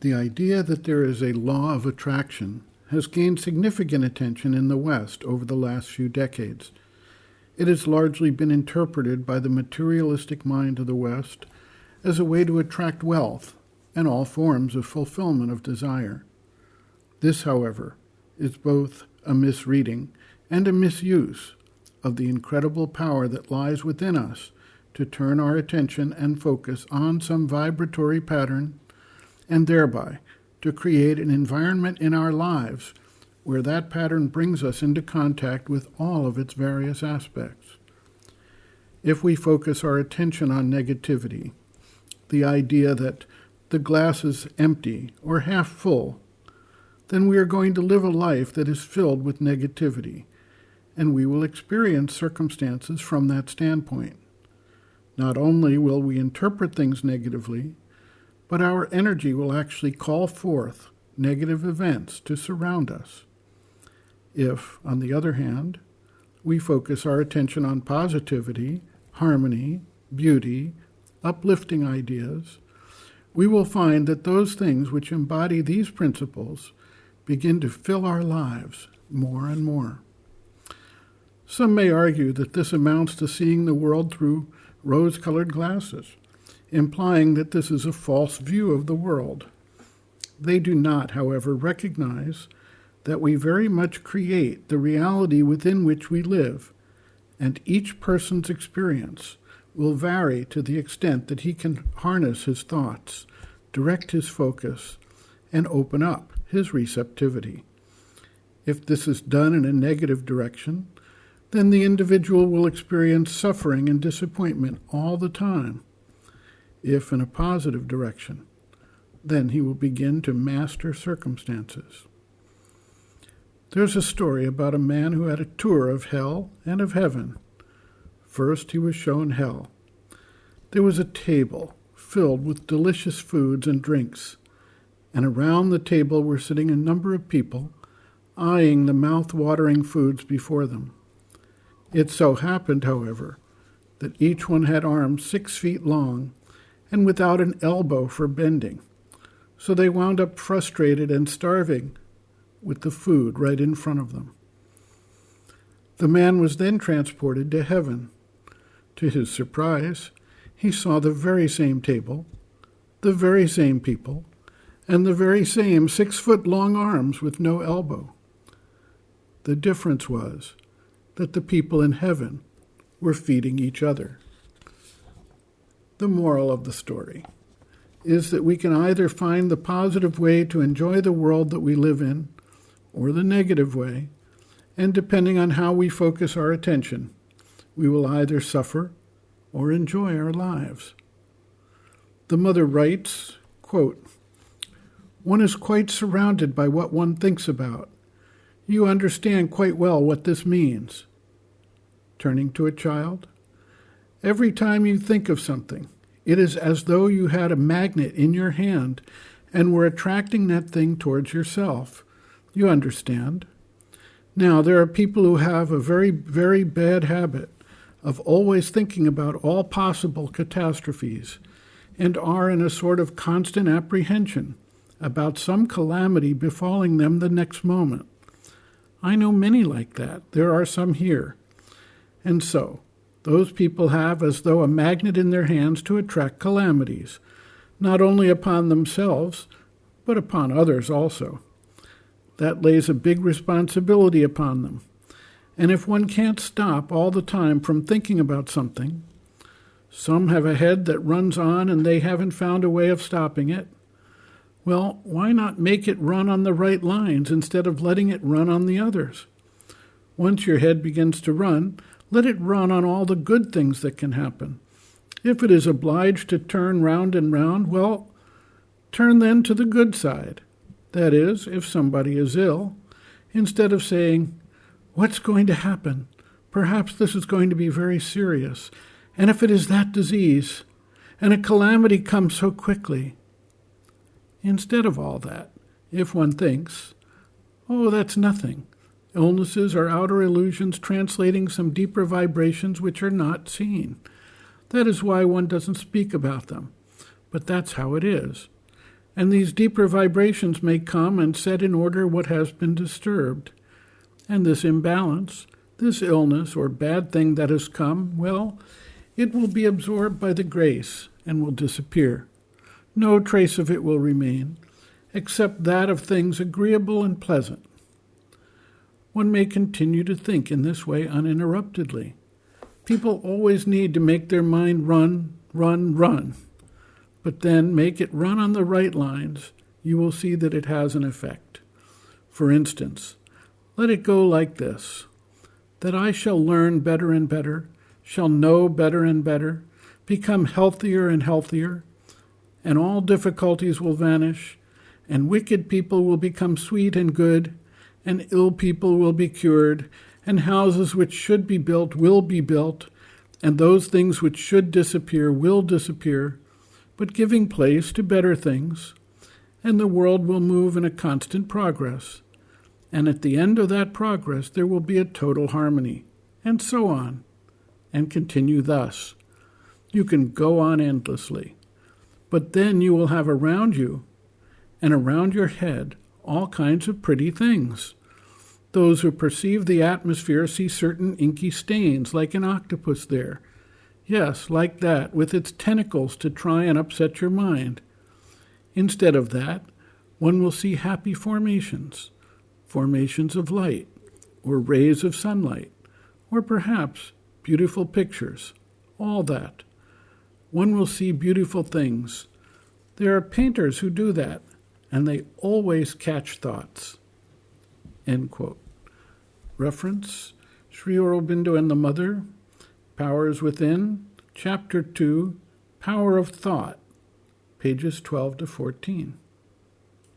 The idea that there is a law of attraction has gained significant attention in the West over the last few decades. It has largely been interpreted by the materialistic mind of the West as a way to attract wealth and all forms of fulfillment of desire. This, however, is both a misreading and a misuse of the incredible power that lies within us to turn our attention and focus on some vibratory pattern and thereby to create an environment in our lives where that pattern brings us into contact with all of its various aspects. If we focus our attention on negativity, the idea that the glass is empty or half full, then we are going to live a life that is filled with negativity, and we will experience circumstances from that standpoint. Not only will we interpret things negatively, but our energy will actually call forth negative events to surround us. If, on the other hand, we focus our attention on positivity, harmony, beauty, uplifting ideas, we will find that those things which embody these principles begin to fill our lives more and more. Some may argue that this amounts to seeing the world through rose-colored glasses, implying that this is a false view of the world. They do not, however, recognize that we very much create the reality within which we live, and each person's experience will vary to the extent that he can harness his thoughts, direct his focus, and open up his receptivity. If this is done in a negative direction, then the individual will experience suffering and disappointment all the time. If in a positive direction, then he will begin to master circumstances. There's a story about a man who had a tour of hell and of heaven. First, he was shown hell. There was a table filled with delicious foods and drinks, and around the table were sitting a number of people, eyeing the mouth-watering foods before them. It so happened, however, that each one had arms 6 feet long and without an elbow for bending, so they wound up frustrated and starving with the food right in front of them. The man was then transported to heaven. To his surprise, he saw the very same table, the very same people, and the very same 6-foot-long arms with no elbow. The difference was that the people in heaven were feeding each other. The moral of the story is that we can either find the positive way to enjoy the world that we live in, or the negative way, and depending on how we focus our attention, we will either suffer or enjoy our lives. The mother writes, quote, "One is quite surrounded by what one thinks about. You understand quite well what this means." Turning to a child, "Every time you think of something, it is as though you had a magnet in your hand and were attracting that thing towards yourself. You understand. Now, there are people who have a very, very bad habit of always thinking about all possible catastrophes and are in a sort of constant apprehension about some calamity befalling them the next moment. I know many like that. There are some here. And so, those people have as though a magnet in their hands to attract calamities, not only upon themselves, but upon others also. That lays a big responsibility upon them. And if one can't stop all the time from thinking about something, some have a head that runs on and they haven't found a way of stopping it. Well, why not make it run on the right lines instead of letting it run on the others? Once your head begins to run, let it run on all the good things that can happen. If it is obliged to turn round and round, well, turn then to the good side. That is, if somebody is ill, instead of saying, "What's going to happen? Perhaps this is going to be very serious. And if it is that disease, and a calamity comes so quickly." Instead of all that, if one thinks, "Oh, that's nothing. Illnesses are outer illusions translating some deeper vibrations which are not seen. That is why one doesn't speak about them. But that's how it is. and these deeper vibrations may come and set in order what has been disturbed. And this imbalance, this illness or bad thing that has come, well, it will be absorbed by the grace and will disappear. No trace of it will remain, except that of things agreeable and pleasant. One may continue to think in this way uninterruptedly. People always need to make their mind run, but then make it run on the right lines. You will see that it has an effect. For instance, let it go like this, that I shall learn better and better, shall know better and better, become healthier and healthier, and all difficulties will vanish, and wicked people will become sweet and good, and ill people will be cured, and houses which should be built will be built, and those things which should disappear will disappear, but giving place to better things, and the world will move in a constant progress. And at the end of that progress there will be a total harmony, and so on, and continue thus. You can go on endlessly, but then you will have around you and around your head all kinds of pretty things. Those who perceive the atmosphere see certain inky stains, like an octopus there. Yes, like that, with its tentacles to try and upset your mind. Instead of that, one will see happy formations, formations of light, or rays of sunlight, or perhaps beautiful pictures, all that. One will see beautiful things. There are painters who do that, and they always catch thoughts. End quote. Reference, Sri Aurobindo and the Mother, Powers Within, Chapter 2, Power of Thought, pages 12 to 14.